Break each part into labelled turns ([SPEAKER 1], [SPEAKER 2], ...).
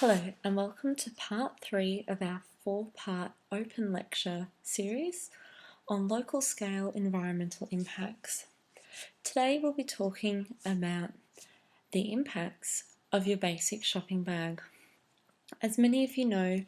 [SPEAKER 1] Hello and welcome to part 3 of our 4-part open lecture series on local scale environmental impacts. Today we'll be talking about the impacts of your basic shopping bag. As many of you know,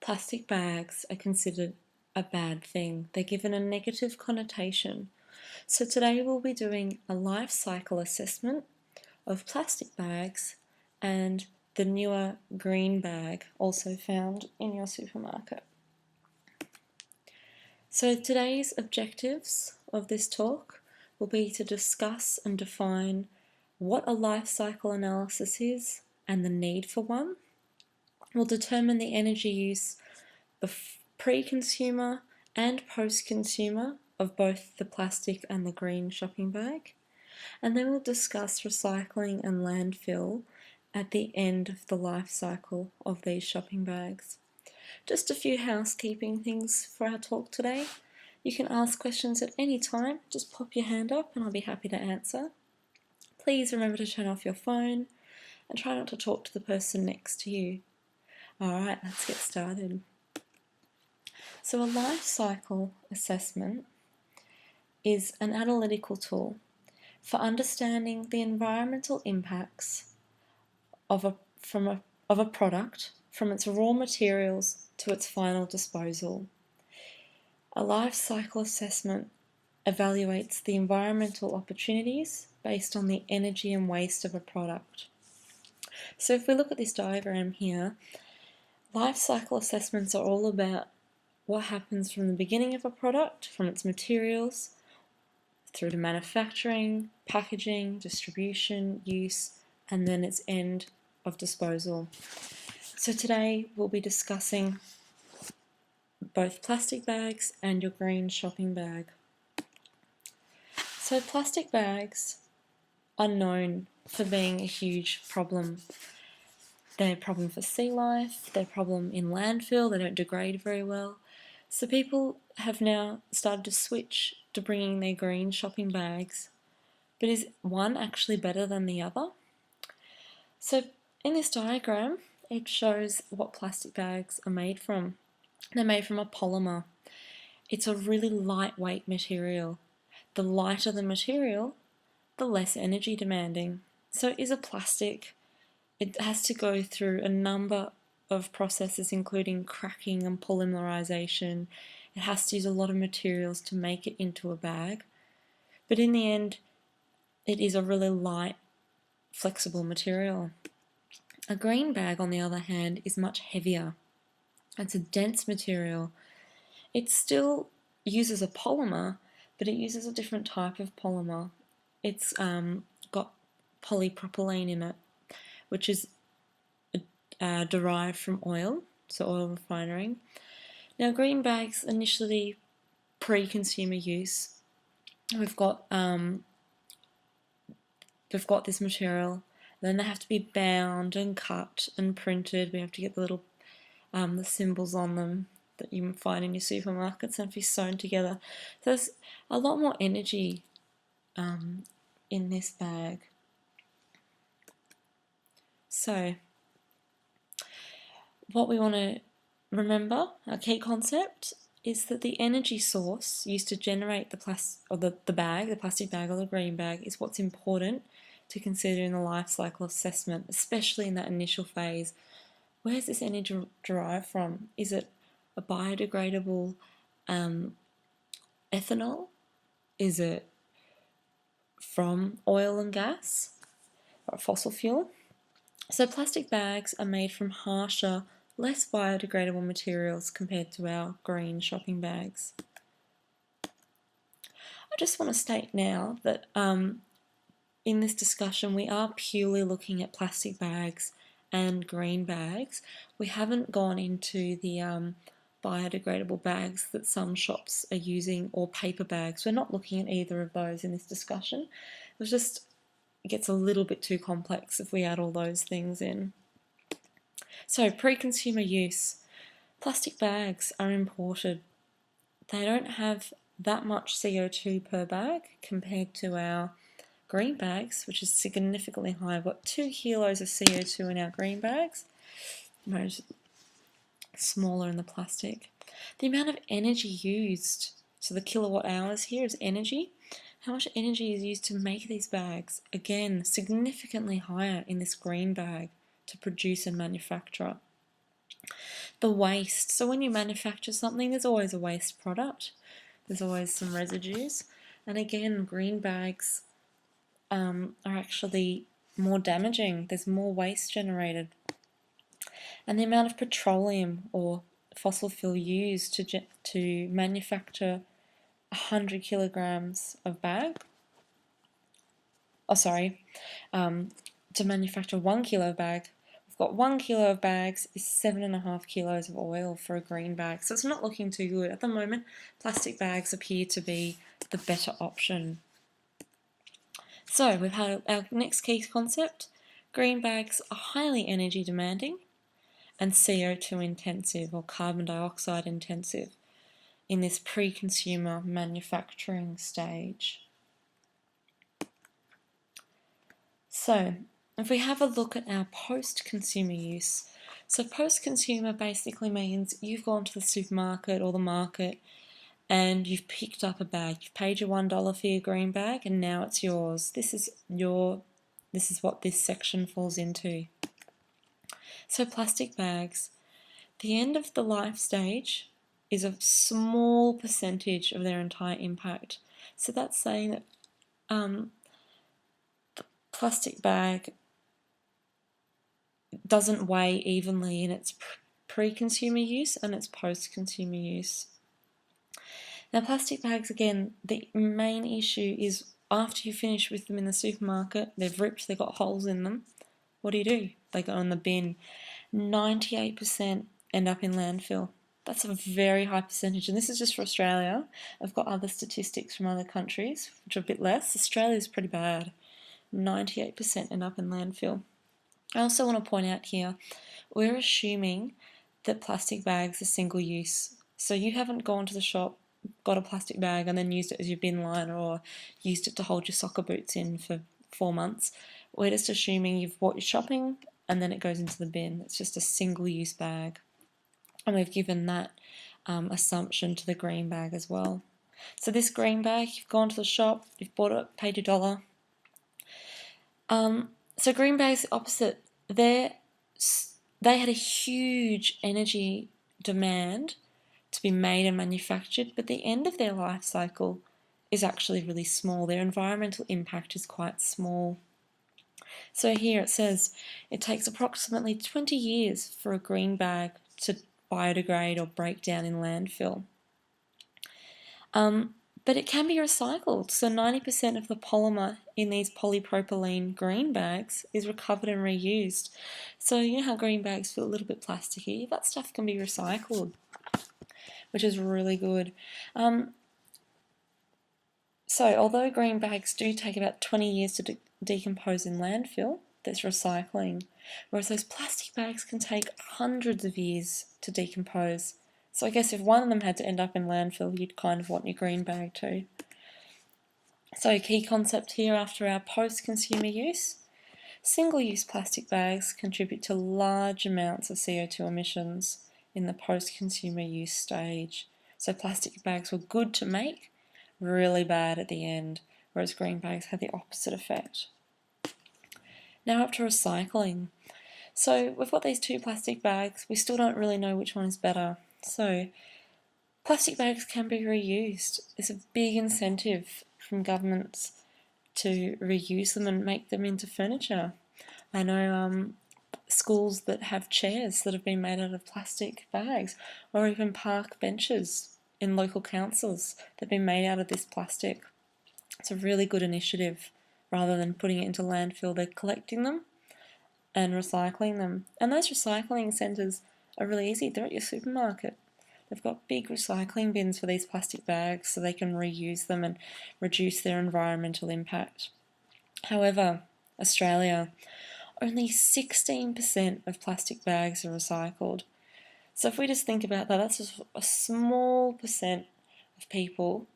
[SPEAKER 1] plastic bags are considered a bad thing. They're given a negative connotation. So today we'll be doing a life cycle assessment of plastic bags and the newer green bag also found in your supermarket. So today's objectives of this talk will be to discuss and define what a life cycle analysis is and the need for one. We'll determine the energy use of pre-consumer and post-consumer of both the plastic and the green shopping bag. And then we'll discuss recycling and landfill at the end of the life cycle of these shopping bags. Just a few housekeeping things for our talk today. You can ask questions at any time, just pop your hand up and I'll be happy to answer. Please remember to turn off your phone and try not to talk to the person next to you. Alright, let's get started. So a life cycle assessment is an analytical tool for understanding the environmental impacts of a product from its raw materials to its final disposal. A life cycle assessment evaluates the environmental opportunities based on the energy and waste of a product. So if we look at this diagram here, life cycle assessments are all about what happens from the beginning of a product, from its materials, through to manufacturing, packaging, distribution, use, and then its end of disposal. So today we'll be discussing both plastic bags and your green shopping bag. So plastic bags are known for being a huge problem. They're a problem for sea life, they're a problem in landfill, they don't degrade very well. So people have now started to switch to bringing their green shopping bags. But is one actually better than the other? So in this diagram, it shows what plastic bags are made from. They're made from a polymer. It's a really lightweight material. The lighter the material, the less energy demanding. So it is a plastic. It has to go through a number of processes including cracking and polymerization. It has to use a lot of materials to make it into a bag. But in the end, it is a really light, flexible material. A green bag, on the other hand, is much heavier. It's a dense material. It still uses a polymer, but it uses a different type of polymer. It's got polypropylene in it, which is derived from oil, so oil refining. Now, green bags initially pre-consumer use. We've got this material. Then they have to be bound and cut and printed. We have to get the little the symbols on them that you find in your supermarkets and have to be sewn together. So there's a lot more energy in this bag. So what we want to remember, our key concept, is that the energy source used to generate the bag, the plastic bag or the green bag, is what's important to consider in the life cycle assessment, especially in that initial phase. Where's this energy derived from? Is it a biodegradable ethanol? Is it from oil and gas or fossil fuel? So plastic bags are made from harsher, less biodegradable materials compared to our green shopping bags. I just want to state now that in this discussion we are purely looking at plastic bags and green bags. We haven't gone into the biodegradable bags that some shops are using or paper bags. We're not looking at either of those in this discussion. It gets a little bit too complex if we add all those things in. So pre-consumer use. Plastic bags are imported. They don't have that much CO2 per bag compared to our green bags, which is significantly higher. We've got 2 kilos of CO2 in our green bags whereas smaller in the plastic. The amount of energy used, so the kilowatt hours here is energy. How much energy is used to make these bags? Again, significantly higher in this green bag to produce and manufacture. The waste, so when you manufacture something, there's always a waste product. There's always some residues. And again, green bags are actually more damaging. There's more waste generated. And the amount of petroleum or fossil fuel used to manufacture 100 kilograms of bag, to manufacture 1 kilo bag, we've got 1 kilo of bags is 7.5 kilos of oil for a green bag. So it's not looking too good. At the moment, plastic bags appear to be the better option. So we've had our next key concept. Green bags are highly energy demanding and CO2 intensive or carbon dioxide intensive in this pre-consumer manufacturing stage. So if we have a look at our post-consumer use, so post-consumer basically means you've gone to the supermarket or the market and you've picked up a bag. You've paid your $1 for your green bag and now it's yours. This is what this section falls into. So plastic bags, the end of the life stage is a small percentage of their entire impact. So that's saying that the plastic bag doesn't weigh evenly in its pre-consumer use and its post-consumer use. Now plastic bags, again, the main issue is after you finish with them in the supermarket, they've ripped, they've got holes in them. What do? They go in the bin. 98% end up in landfill. That's a very high percentage, and this is just for Australia. I've got other statistics from other countries, which are a bit less. Australia's pretty bad. 98% end up in landfill. I also want to point out here, we're assuming that plastic bags are single use. So you haven't gone to the shop, got a plastic bag and then used it as your bin liner or used it to hold your soccer boots in for 4 months. We're just assuming you've bought your shopping and then it goes into the bin. It's just a single-use bag. And we've given that assumption to the green bag as well. So this green bag, you've gone to the shop, you've bought it, paid your $1. So green bags, opposite. They had a huge energy demand to be made and manufactured, but the end of their life cycle is actually really small. Their environmental impact is quite small. So here it says it takes approximately 20 years for a green bag to biodegrade or break down in landfill. But it can be recycled. So 90% of the polymer in these polypropylene green bags is recovered and reused. So you know how green bags feel a little bit plasticky? That stuff can be recycled, which is really good. So although green bags do take about 20 years to decompose in landfill, that's recycling, whereas those plastic bags can take hundreds of years to decompose. So I guess if one of them had to end up in landfill, you'd kind of want your green bag too. So key concept here after our post-consumer use, single-use plastic bags contribute to large amounts of CO2 emissions in the post-consumer use stage. So plastic bags were good to make, really bad at the end, whereas green bags had the opposite effect. Now up to recycling. So we've got these two plastic bags, we still don't really know which one is better. So plastic bags can be reused. There's a big incentive from governments to reuse them and make them into furniture. I know schools that have chairs that have been made out of plastic bags, or even park benches in local councils that have been made out of this plastic. It's a really good initiative. Rather than putting it into landfill, they're collecting them and recycling them. And those recycling centres are really easy. They're at your supermarket. They've got big recycling bins for these plastic bags so they can reuse them and reduce their environmental impact. However, Australia, only 16% of plastic bags are recycled. So if we just think about that, that's just a small percent of people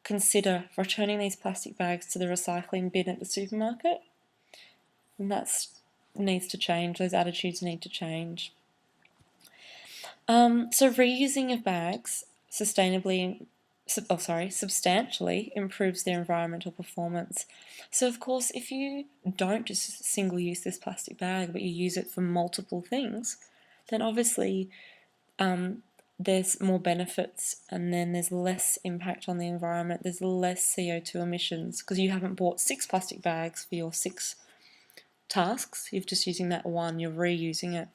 [SPEAKER 1] consider returning these plastic bags to the recycling bin at the supermarket. And that's needs to change. Those attitudes need to change. So reusing of bags substantially improves their environmental performance. So of course, if you don't just single use this plastic bag, but you use it for multiple things, then obviously there's more benefits, and then there's less impact on the environment. There's less CO2 emissions because you haven't bought 6 plastic bags for your 6 tasks. You're just using that one, you're reusing it.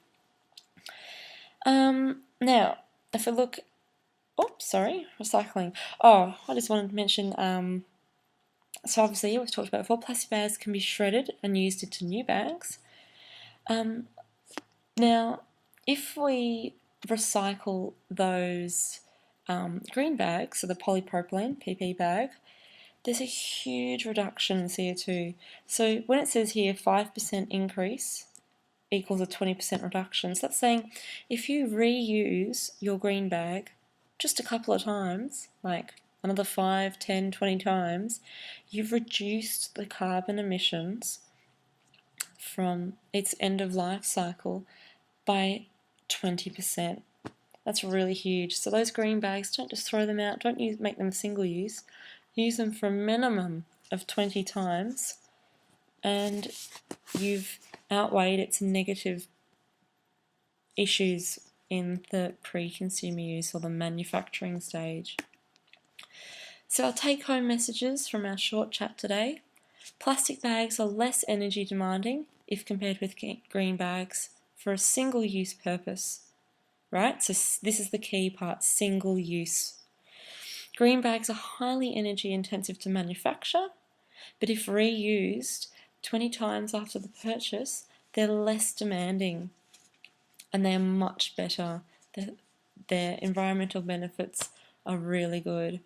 [SPEAKER 1] Now, if we look, recycling. I just wanted to mention, so obviously we've talked about before, plastic bags can be shredded and used into new bags. Now, if we recycle those green bags, so the polypropylene, PP bag, there's a huge reduction in CO2. So when it says here 5% increase equals a 20% reduction, so that's saying if you reuse your green bag just a couple of times, like another 5, 10, 20 times, you've reduced the carbon emissions from its end of life cycle by 20%. That's really huge. So those green bags, don't just throw them out, don't make them single use. Use them for a minimum of 20 times, and you've outweighed its negative issues in the pre-consumer use or the manufacturing stage. So our take-home messages from our short chat today: plastic bags are less energy demanding if compared with green bags for a single-use purpose, right? So this is the key part, single use. Green bags are highly energy intensive to manufacture, but if reused 20 times after the purchase, they're less demanding and they're much better. Their environmental benefits are really good.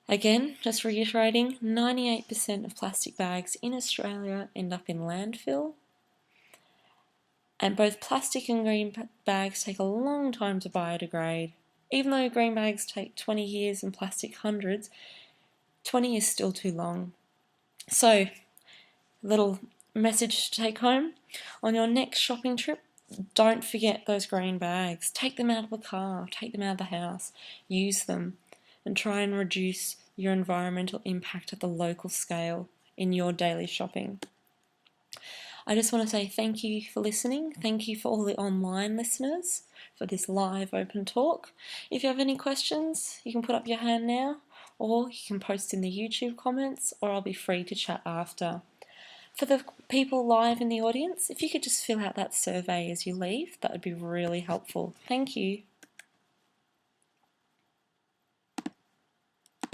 [SPEAKER 1] Again, just reiterating, 98% of plastic bags in Australia end up in landfill. And both plastic and green bags take a long time to biodegrade. Even though green bags take 20 years and plastic hundreds, 20 is still too long. So, little message to take home: on your next shopping trip, don't forget those green bags. Take them out of the car, take them out of the house, use them, and try and reduce your environmental impact at the local scale in your daily shopping. I just want to say thank you for listening. Thank you for all the online listeners for this live open talk. If you have any questions, you can put up your hand now, or you can post in the YouTube comments, or I'll be free to chat after. For the people live in the audience, if you could just fill out that survey as you leave, that would be really helpful. Thank you.